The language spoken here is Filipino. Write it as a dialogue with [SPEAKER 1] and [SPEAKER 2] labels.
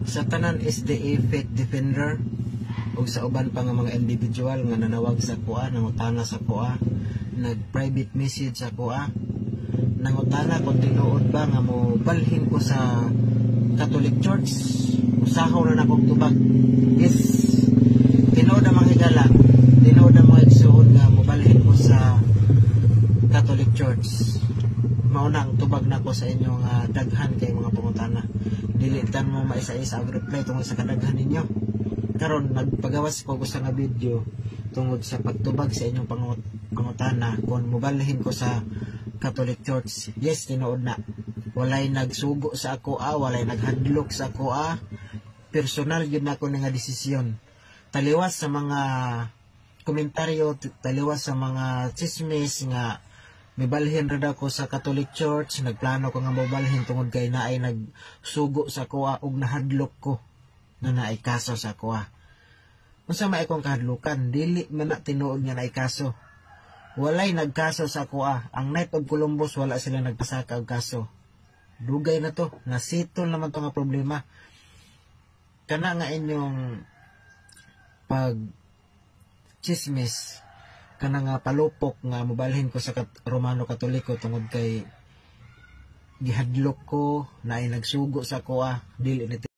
[SPEAKER 1] Sa tanan SDA Faith Defender ug sa uban pa nga mga individual nga nanawag sa kuha, nangutana sa kuha, nag-private message sa kuha, nangutana kung tinuod ba nga mo balhin ko sa Catholic Church, usahaw na nakong tubag. Yes, tinuod na mga higala, tinuod na mga igsuon nga mo balhin ko sa Catholic Church. Maunang tubag na ko sa inyong daghan kay mga pangutana. Dilitan mo maisa-isa ang reply tungod sa kadaghan ninyo. Karon nagpagawas ko sa nga video tungod sa pagtubag sa inyong pangutana kung mobalhin ko sa Catholic Church. Yes, tinuod na. Walay nagsugo sa ako walay naghadlok sa ako personal yun ako nga desisyon. Taliwas sa mga komentaryo, taliwas sa mga chismis nga mibalhin rin ako sa Catholic Church, nagplano ko nga mobalhin tungod kay naay nagsugo sa kuha ug nahadlok ko na naay kaso sa kuha. Unsa may akong kahadlukan, dili man na tinuod nga naay kaso. Walay nagkaso sa kuha. Ang Knight of Columbus wala sila nagpasaka og kaso. Dugay na to, nasitol naman to nga problema. Kana nga inyong pag chismis, kana nga palupok nga mobalhin ko sa Romano Katoliko tungod kay gihadlok ko na ay nagsugo sa kuha, dili